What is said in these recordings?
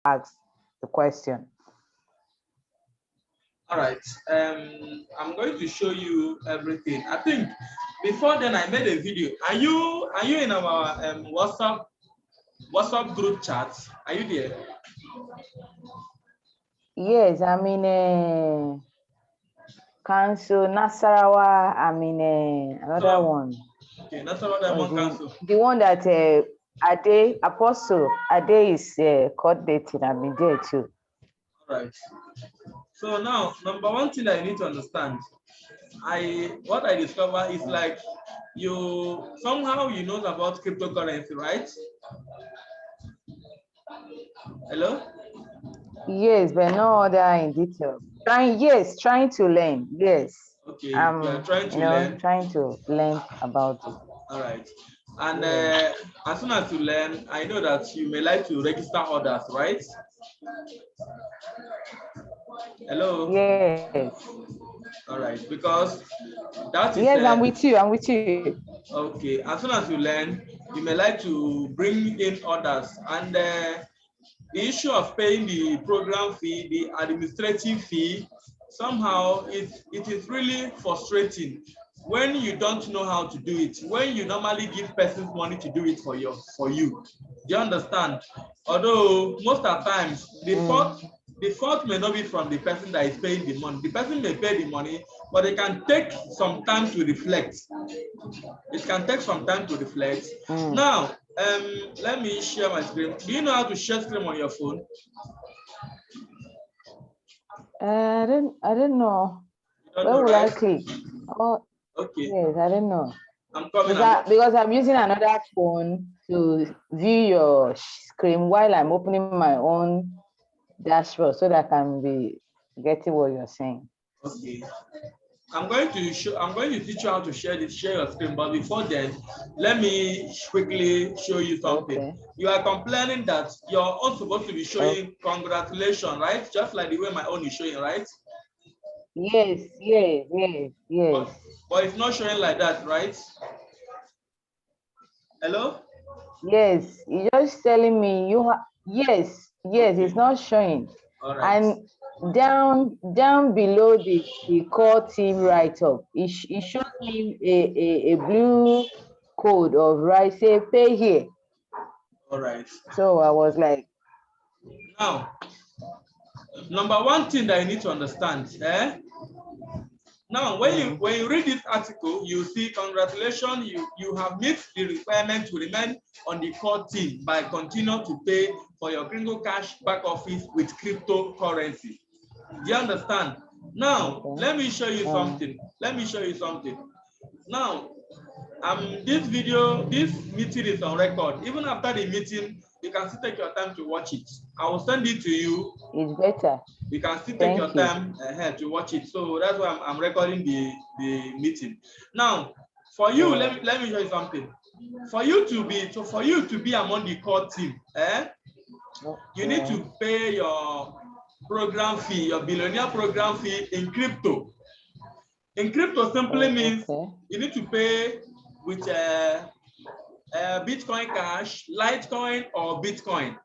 ask the question. All right. I'm going to show you everything. I think before then I made a video. Are you in our WhatsApp group chat? Are you there? Yes, I'm in Council Nasarawa. I'm in another So, one. okay, that's what I want council. The one that Ade Apostle Ade is coordinating. I'm in there too. All right. So now, number one thing I need to understand, what I discover is like you somehow you know about cryptocurrency, right? Hello? Yes, but no other in detail. Trying to learn. Yes. Okay, you are trying to learn. Trying to learn about it. All right. And Yeah. as soon as you learn, I know that you may like to register others, right? Hello? Yes. All right, because that is Yes, I'm with you. I'm with you. okay. As soon as you learn, you may like to bring in others. And the issue of paying the program fee, the administrative fee, somehow it is really frustrating when you don't know how to do it, when you normally give persons money to do it for you. Do you understand? Although most of the times the fault may not be from the person that is paying the money. The person may pay the money, but it can take some time to reflect. It can take some time to reflect. Now, let me share my screen. Do you know how to share screen on your phone? I don't know. You don't Where know, will I right? click? Oh, Okay. yes, I don't know. I'm coming. Because I'm using another phone to view your screen while I'm opening my own dashboard so that I can be getting what you're saying. Okay. I'm going to teach you how to share your screen, but before then, let me quickly show you something. Okay. You are complaining that your own supposed to be showing congratulations, right? Just like the way my own is showing, right? Yes. But it's not showing like that, right? Hello? Yes, you're just telling me yes, okay. It's not showing. All right. And down below the core team write-up, it shows me a blue code of right, say pay here. All right. So I was like, now, number one thing that you need to understand, now, when you read this article, you see, congratulations, you have met the requirement to remain on the core team by continuing to pay for your Gringo Cash back office with cryptocurrency. Do you understand? Now, let me show you something. Now, this meeting is on record. Even after the meeting, you can still take your time to watch it. I will send it to you. It's better. You can still take your time ahead to watch it. So that's why I'm recording the meeting. Now, for you, let me show you something. For you to be among the core team, you need to pay your program fee, your billionaire program fee in crypto. In crypto simply means you need to pay with Bitcoin Cash, Litecoin, or Bitcoin.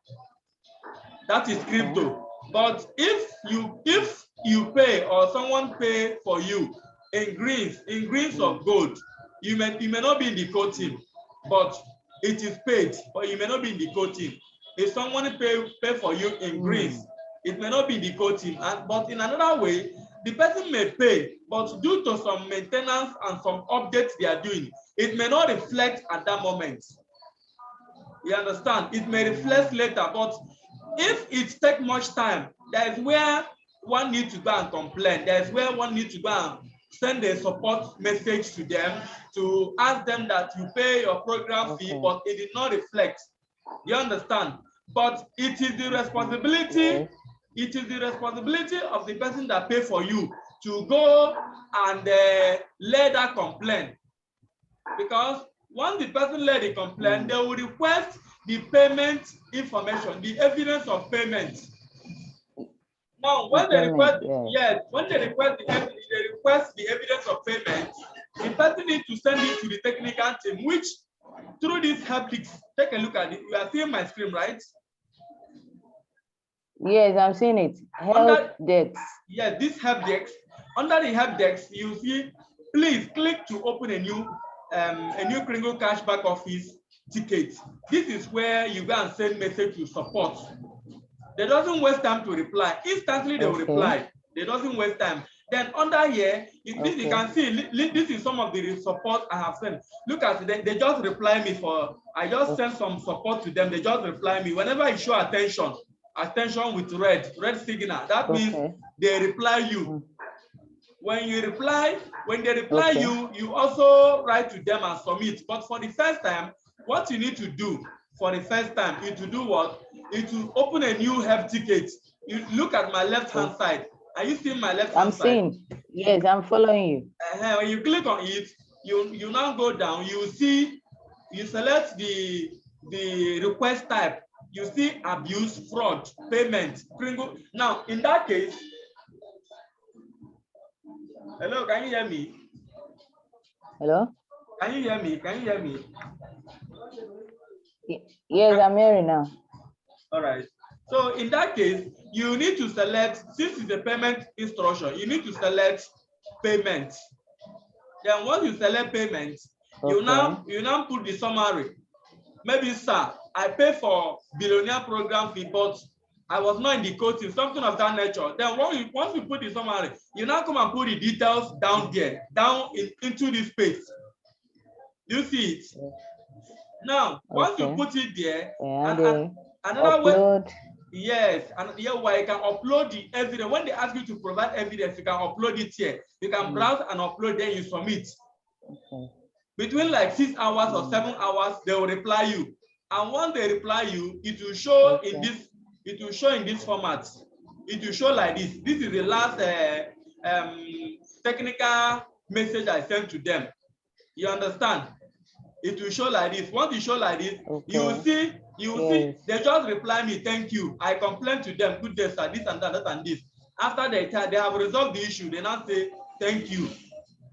That is crypto. But if you pay or someone pay for you in greens of gold, you may not be in the core team, but it is paid, but you may not be in the core team. If someone pay for you in greens, it may not be in the core team. But in another way, the person may pay, but due to some maintenance and some updates they are doing, it may not reflect at that moment. You understand? It may reflect later, but if it takes much time, that is where one needs to go and complain. That is where one needs to go and send a support message to them to ask them that you pay your program fee, but it did not reflect. You understand? But it is the responsibility. It is the responsibility of the person that pay for you to go and lay that complaint. Because once the person lay the complaint, they will request the payment information, the evidence of payment. Now, when they request, when they request the evidence of payment, the person needs to send it to the technical team, which through this help, take a look at it. You are seeing my screen, right? Yes, I'm seeing it. Help desk. Yes, this help desk. Under the help desk, you see, please click to open a new Kringle Cashback Office ticket. This is where you go and send message to support. They doesn't waste time to reply. Instantly they will reply. They doesn't waste time. Then under here, you can see this is some of the support I have sent. Look at it. They just reply me for. I just sent some support to them. They just reply me whenever you show attention with red signal. That means they reply you. When they reply you, you also write to them and submit. But for the first time, what you need to do for the first time is to do what? Is to open a new help ticket. You look at my left hand side. Are you seeing my left hand side? I'm seeing. Yes, I'm following you. When you click on it, you now go down. You see, you select the request type. You see abuse, fraud, payment, Kringle. Now, in that case, hello, can you hear me? Hello? Can you hear me? Can you hear me? Yes, I'm hearing now. All right. So in that case, you need to select, since it's a payment instruction, you need to select payment. Then once you select payment, you now put the summary. Maybe, sir, I pay for billionaire program fee, but I was not in the coaching, something of that nature. Then once you put the summary, you now come and put the details down there, into this space. You see it? Now, once you put it there, another way, yes, and here where you can upload the evidence. When they ask you to provide evidence, you can upload it here. You can browse and upload, then you submit. Between like 6 hours or 7 hours, they will reply you. And once they reply you, it will show in this. It will show in this format. It will show like this. This is the last technical message I sent to them. You understand? It will show like this. Once you show like this, you will see. They just reply me, thank you. I complained to them, good day, sir, this and that and this. After they have resolved the issue, they now say thank you.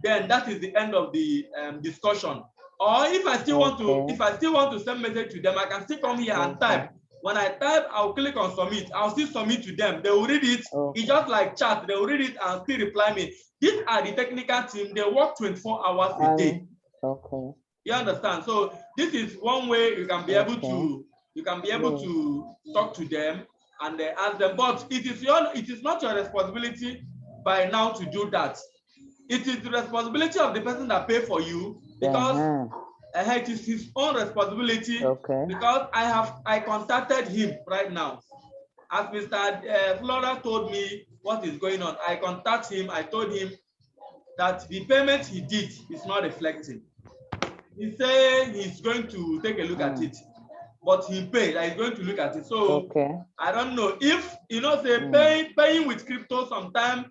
Then that is the end of the discussion. Or if I still want to send message to them, I can still come here and type. When I type, I'll click on submit. I'll still submit to them. They will read it. It's just like chat. They will read it and still reply me. These are the technical team. They work 24 hours a day. You understand? So this is one way you can be able to talk to them and ask them. But it is not your responsibility by now to do that. It is the responsibility of the person that pay for you, because it is his own responsibility. Because I contacted him right now. As Mr. Flora told me what is going on, I contacted him. I told him that the payment he did is not reflecting. He said he's going to take a look at it, but he paid. He's going to look at it. So I don't know if paying with crypto sometimes.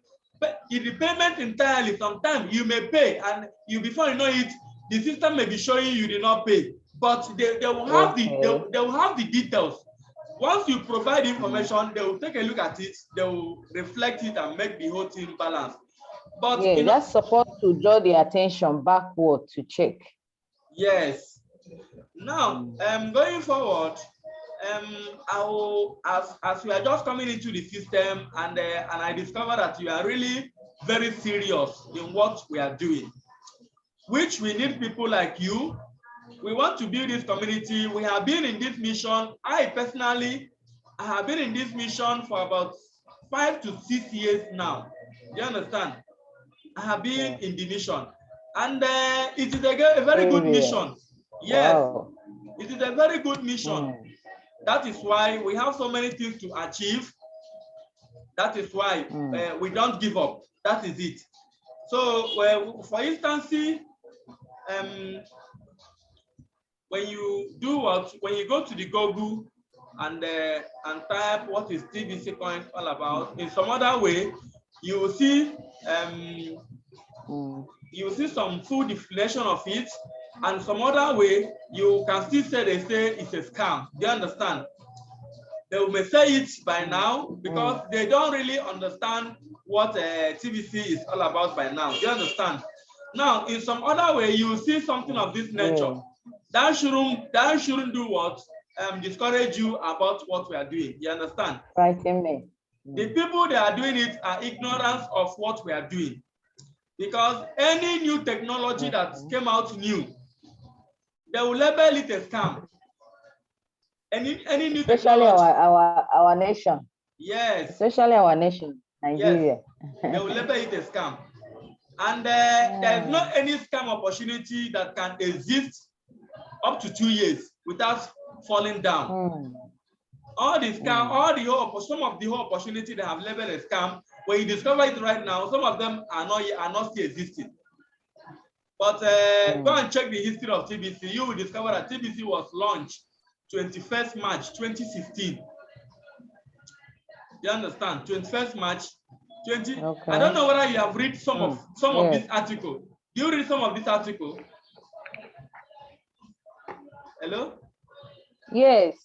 If the payment entirely, sometimes you may pay, and before you know it, the system may be showing you did not pay. But they will have the details. Once you provide information, they will take a look at it. They will reflect it and make the whole thing balance. But that's supposed to draw the attention backward to check. Yes. Now, going forward, I will, as we are just coming into the system, and I discovered that you are really very serious in what we are doing, which we need people like you. We want to build this community. We have been in this mission. I personally, have been in this mission for about 5 to 6 years now. You understand? I have been in the mission, and it is a very good mission. Yes, it is a very good mission. That is why we have so many things to achieve. That is why we don't give up. That is it. So, for instance, when you go to the Google and type what is TBC coin all about, in some other way, you will see some full definition of it. And some other way, you can still say they say it's a scam. Do you understand? They may say it by now because they don't really understand what TBC is all about by now. Do you understand? Now, in some other way, you see something of this nature. That shouldn't do what? discourage you about what we are doing. You understand? Frighten me. The people that are doing it are ignorance of what we are doing. Because any new technology that came out new, they will label it a scam. Any new especially technology. our nation. Yes. Especially our nation, Nigeria. Yes. They will label it a scam. And there is not any scam opportunity that can exist up to 2 years without falling down. All the scam, some of the whole opportunity they have labeled a scam. When you discover it right now, some of them are not still existing. But go and check the history of TBC. You will discover that TBC was launched 21st March 2015. You understand? 21st March 20. Okay. I don't know whether you have read some of this article. Do you read some of this article? Hello? Yes.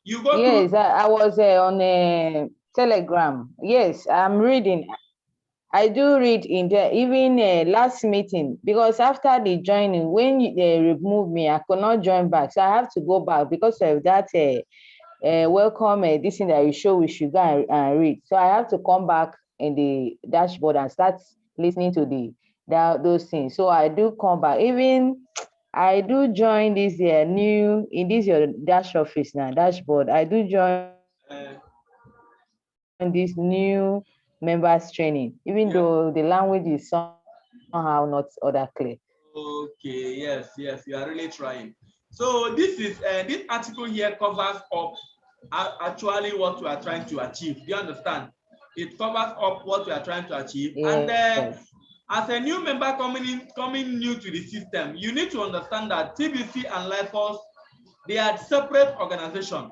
You go yes, to? I was on a Telegram. Yes, I'm reading. I do read in there, even last meeting, because after the joining, when they removed me, I could not join back. So I have to go back because of that welcome, this thing that you show we should go and read. So I have to come back in the dashboard and start listening to those things. So I do come back. Even I do join this new, in this your dash office now, dashboard. I do join this new members training, even though the language is somehow not other clear. Okay, yes, you are really trying. So this is this article here covers up actually what we are trying to achieve. Do you understand? It covers up what we are trying to achieve. Yes. And as a new member coming new to the system, you need to understand that TBC and Lifeforce, they are separate organizations.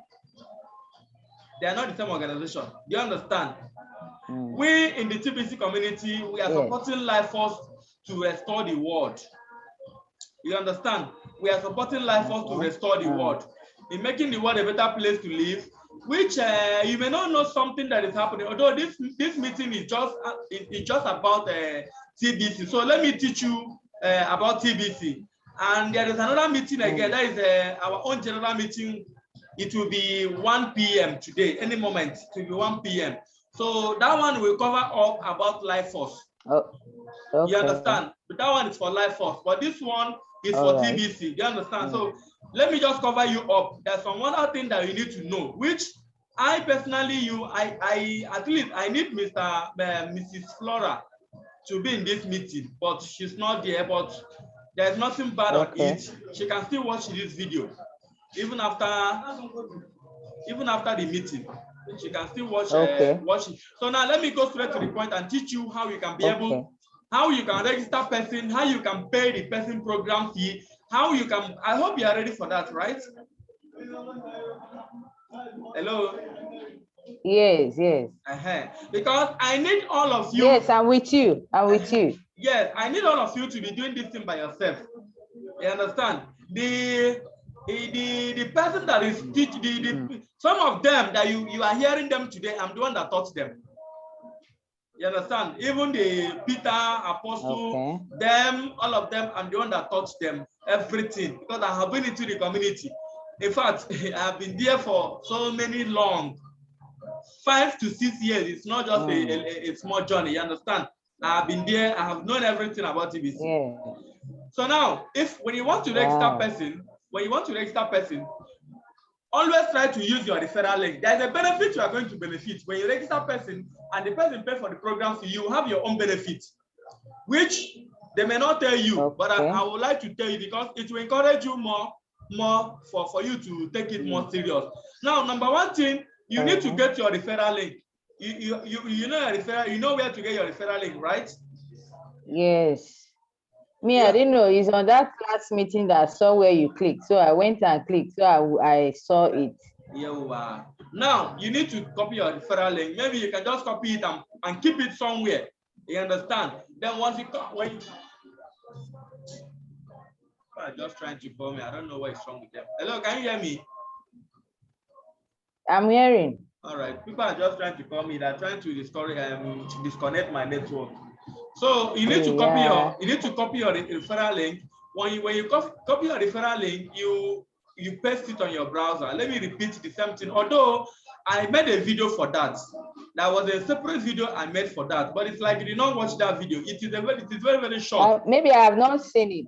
They are not the same organization. Do you understand? We in the TBC community, we are supporting Lifeforce to restore the world. You understand? We are supporting Lifeforce to restore the world, in making the world a better place to live. Which you may not know something that is happening. Although this meeting is just about TBC. So let me teach you about TBC. And there is another meeting again. That is our own general meeting. It will be 1 p.m. today. Any moment, it will be 1 p.m. So that one will cover up about Lifeforce. Okay. You understand? But that one is for Lifeforce. But this one is for TBC. You understand? So let me just cover you up. There's some other thing that you need to know, which I personally, at least I need Mrs. Flora to be in this meeting, but she's not there. But there's nothing bad on it. She can still watch this video, even after the meeting. She can still watch it. So now let me go straight to the point and teach you how you can be able, how you can register person, how you can pay the person program fee, how you can. I hope you are ready for that, right? Hello. Yes. Because I need all of you. Yes, I'm with you. Yes, I need all of you to be doing this thing by yourself. You understand? The person that is teaching, some of them that you are hearing them today, I'm the one that taught them. You understand? Even the Peter, Apostle, them, all of them, I'm the one that taught them everything, because I have been into the community. In fact, I have been there for so many long, 5 to 6 years. It's not just a small journey. You understand? I have been there. I have known everything about TBC. Yeah. So now, when you want to register person, always try to use your referral link. There's a benefit you are going to benefit. When you register person and the person pay for the program fee, you have your own benefit, which they may not tell you, but I would like to tell you, because it will encourage you more for you to take it more serious. Now, number one thing, you need to get your referral link. You know your referral, you know where to get your referral link, right? Yes. Me, I didn't know. It's on that last meeting that I saw where you clicked. So I went and clicked. So I saw it. Yeah. Now you need to copy your referral link. Maybe you can just copy it and keep it somewhere. You understand? Then once you I'm just trying to call me. I don't know what is wrong with them. Hello, can you hear me? I'm hearing. All right. People are just trying to call me. They're trying to disconnect my network. So you need to copy your referral link. When you copy your referral link, you you paste it on your browser. Let me repeat the same thing. Although I made a video for that. There was a separate video I made for that, but it's like you did not watch that video. It is very, very short. Maybe I have not seen it.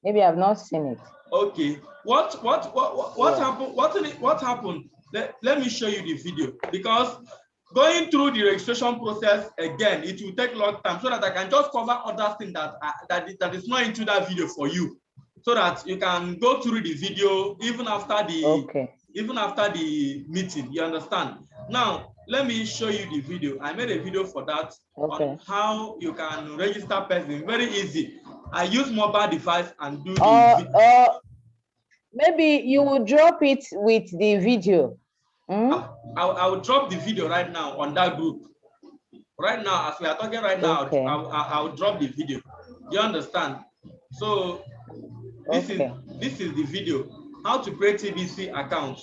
Maybe I have not seen it. Okay. What happened? What happened? Let me show you the video, because going through the registration process again, it will take a long time, so that I can just cover other things that is not into that video for you, so that you can go through the video even after the meeting. You understand? Now let me show you the video. I made a video for that on how you can register person. Very easy. I use mobile device and do the maybe you will drop it with the video. I will drop the video right now on that group. Right now, as we are talking right now, I'll drop the video. You understand? So this is the video. How to create TBC account.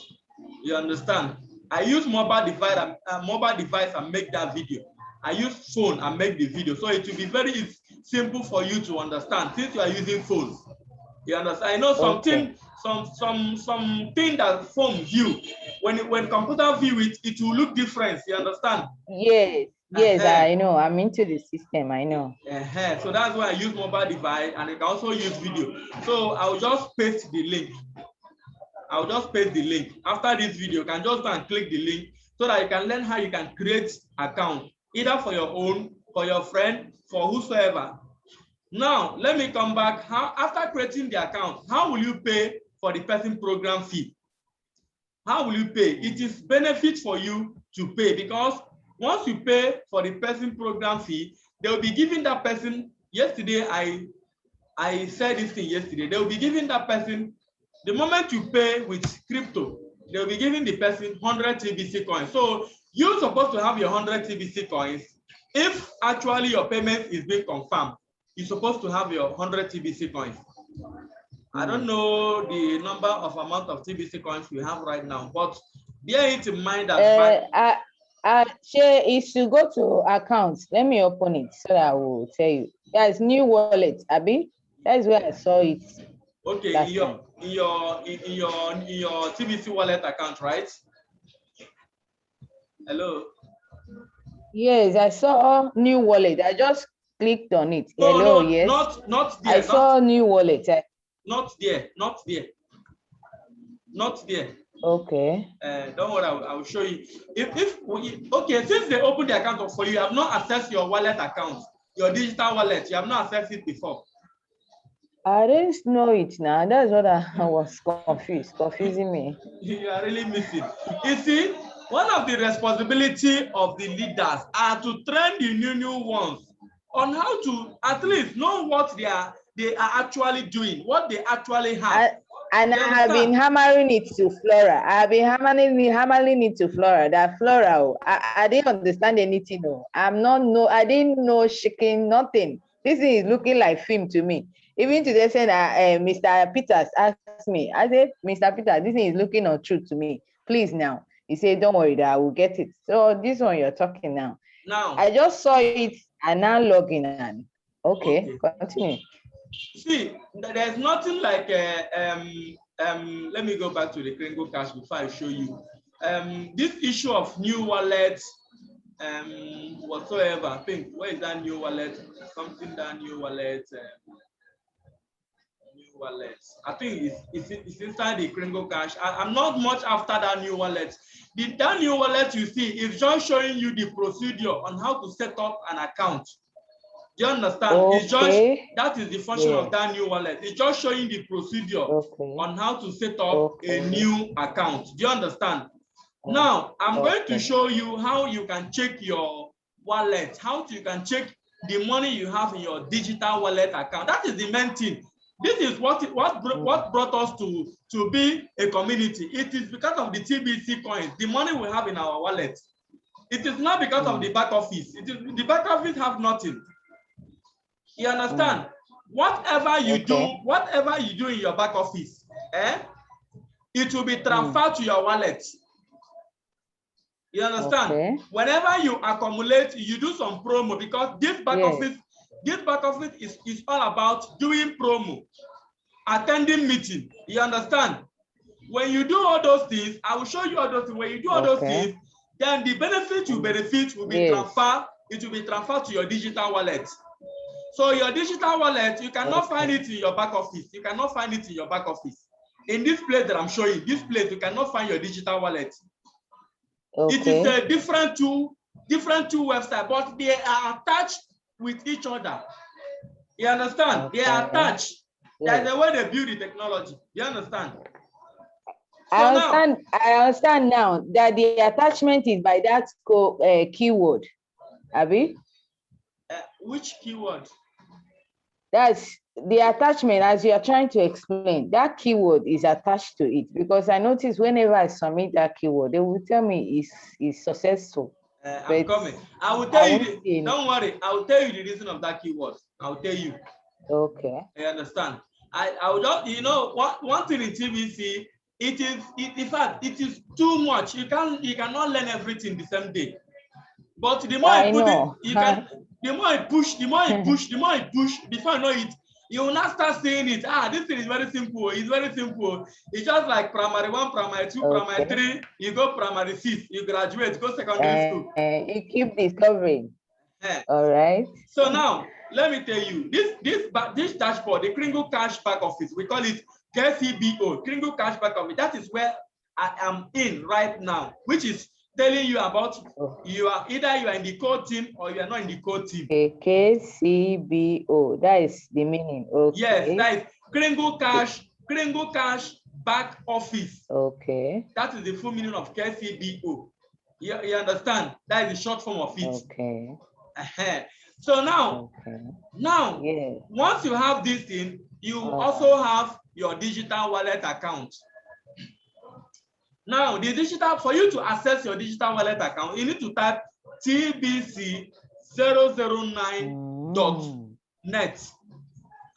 You understand? I use mobile device and make that video. I use phone and make the video. So it will be very simple for you to understand since you are using phones. You understand? I know something that phone view. When computer view it, it will look different. You understand? Yes. Yes, I know. I'm into the system. I know. So that's why I use mobile device, and I can also use video. So I'll just paste the link. After this video, you can just go and click the link so that you can learn how you can create account, either for your own, for your friend, for whosoever. Now, let me come back. After creating the account, how will you pay for the person program fee? How will you pay? It is benefit for you to pay, because once you pay for the person program fee, they will be giving that person, yesterday I said this thing yesterday, they will be giving that person, the moment you pay with crypto, they will be giving the person 100 TBC coins. So you're supposed to have your 100 TBC coins. If actually your payment is being confirmed, you're supposed to have your 100 TBC coins. I don't know the number of amount of TBC coins we have right now, but bear it in mind that Shay, is to go to accounts. Let me open it so that I will tell you. There's new wallet, Abby. That's where I saw it. Okay, in your TBC wallet account, right? Hello. Yes, I saw new wallet. I just clicked on it. Hello, yes. Not there. I saw new wallet. Not there. Okay. Don't worry, I will show you. Okay, since they opened the account for you, you have not accessed your wallet account, your digital wallet. You have not accessed it before. I didn't know it now. That's what I was confusing me. You are really missing. You see, one of the responsibility of the leaders are to train the new ones on how to at least know what they are actually doing, what they actually have. I have been hammering it to Flora. I have been hammering it to Flora. That Flora, I didn't understand anything. No, I didn't know shaking nothing. This is looking like film to me. Even today, saying that Mr. Peters asked me, I said, Mr. Peters, this is looking untrue to me. Please now. He said, don't worry, that I will get it. So this one you're talking now. Now I just saw it and now logging in. Okay, continue. See, there's nothing like let me go back to the Kringle Cash before I show you. This issue of new wallets, whatsoever. I think, where is that new wallet? Something that new wallet. New wallet. I think it's inside the Kringle Cash. I'm not much after that new wallet. That new wallet you see is just showing you the procedure on how to set up an account. Do you understand? Okay. It's just that is the function of that new wallet. It's just showing the procedure on how to set up a new account. Do you understand? Now I'm going to show you how you can check your wallet, how you can check the money you have in your digital wallet account. That is the main thing. This is what brought us to be a community. It is because of the TBC coins, the money we have in our wallet. It is not because of the back office. It is the back office have nothing. You understand? Whatever you do in your back office, it will be transferred to your wallet. You understand? Whenever you accumulate, you do some promo, because this back office is all about doing promo, attending meeting. You understand? When you do all those things, I will show you all those things. When you do all those things, then the benefit you benefit will be transferred. It will be transferred to your digital wallet. So your digital wallet, you cannot find it in your back office. You cannot find it in your back office. In this place that I'm showing, this place, you cannot find your digital wallet. It is a different two websites, but they are attached with each other. You understand? They are attached. There's a way they build the technology. You understand? I understand now that the attachment is by that keyword. Abi? Which keyword? That's the attachment, as you are trying to explain. That keyword is attached to it, because I notice whenever I submit that keyword, they will tell me it's successful. I'm coming. I will tell you. Don't worry. I will tell you the reason of that keyword. I will tell you. Okay. I understand. I would not. You know, one thing in TVC. In fact, it is too much. You cannot learn everything the same day. But the more I put it, the more I push, before I know it, you will not start saying it. This thing is very simple. It's very simple. It's just like primary 1, primary 2, primary 3. You go primary 6, you graduate, go secondary school. You keep discovering. All right. So now, let me tell you, this dashboard, the Kringle Cash Back Office, we call it KCBO, Kringle Cash Back Office. That is where I am in right now, which is telling you about you are in the core team or you are not in the core team. KCBO, that is the meaning. Okay. Yes, that is Kringle Cash Back Office. Okay. That is the full meaning of KCBO. You understand? That is the short form of it. Okay. So now, once you have this thing, you also have your digital wallet account. Now, for you to access your digital wallet account, you need to type tbc009.net.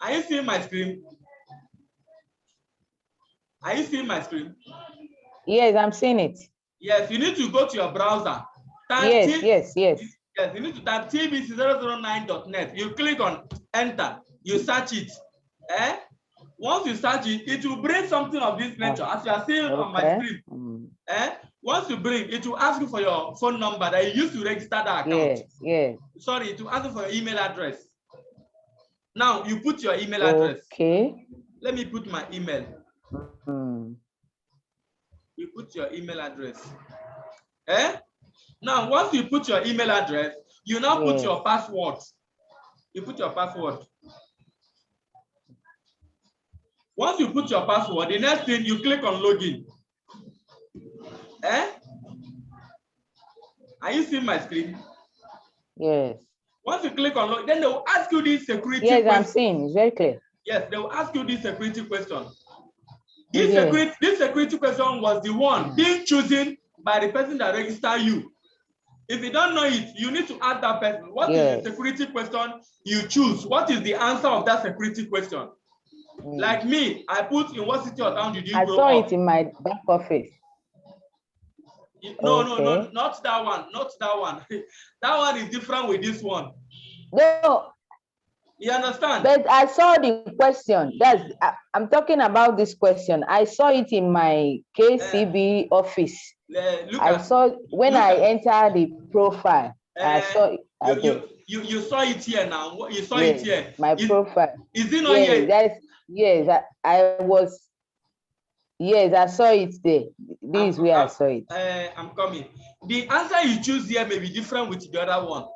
Are you seeing my screen? Are you seeing my screen? Yes, I'm seeing it. Yes, you need to go to your browser. Yes, you need to type tbc009.net. You click on enter. You search it. Once you search it, it will bring something of this nature, as you are seeing on my screen. Once you bring, it will ask you for your phone number that you used to register that account. Sorry, it will ask you for your email address. Now, you put your email address. Okay. Let me put my email. You put your email address. Now, once you put your email address, you now put your password. You put your password. Once you put your password, the next thing you click on login. Are you seeing my screen? Yes. Once you click on login, then they will ask you this security question. Yes, I'm seeing. It's very clear. Yes, they will ask you this security question. This security question was the one being chosen by the person that registered you. If you don't know it, you need to ask that person, what is the security question you choose? What is the answer of that security question? Like me, I put in what city or town did you grow up? I saw it in my back office. No, not that one. Not that one. That one is different with this one. No. You understand? But I saw the question. I'm talking about this question. I saw it in my KCB office. I saw when I entered the profile. I saw it. You saw it here now. You saw it here. My profile. Is it not here? I saw it there. This is where I saw it. I'm coming. The answer you choose here may be different with the other one.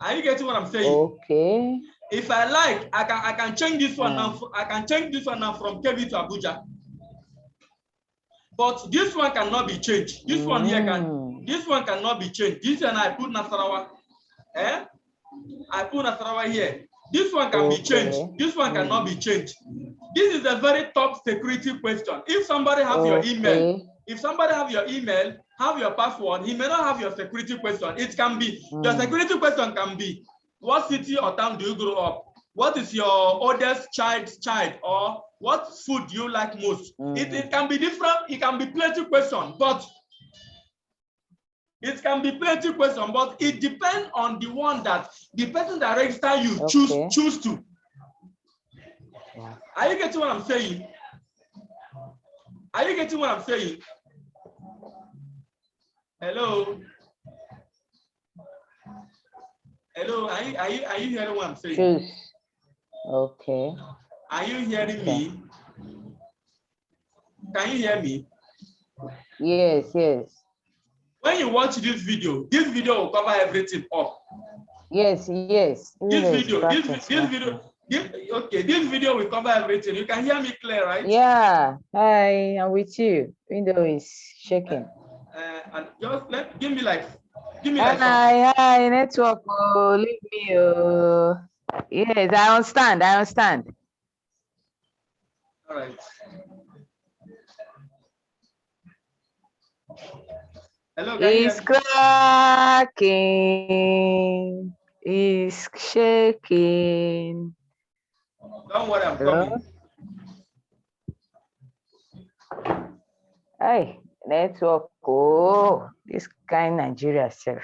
Are you getting what I'm saying? Okay. If I like, I can change this one now. I can change this one now from Kebbi to Abuja. But this one cannot be changed. This one here this one cannot be changed. This one I put Nasarawa. I put Nasarawa here. This one can be changed. This one cannot be changed. This is a very top security question. If somebody has your email, have your password, he may not have your security question. It can be, your security question can be, what city or town do you grow up? What is your oldest child, or what food do you like most? It can be different, it can be plenty question, but it depends on the one that the person that register you choose to. Are you getting what I'm saying? Are you getting what I'm saying? Hello? Hello, are you hearing what I'm saying? Choose. Okay. Are you hearing me? Can you hear me? Yes, yes. When you watch this video will cover everything up. Yes, yes. This video will cover everything. You can hear me clear, right? Yeah, hi, I'm with you. Window is shaking. And just give me like some. Hi, network. Oh, leave me. Oh. Yes, I understand. I understand. All right. Hello, can you hear It's me? cracking. It's shaking. Don't worry, I'm Hello? coming. Hey, network. Oh, this kind Nigeria self.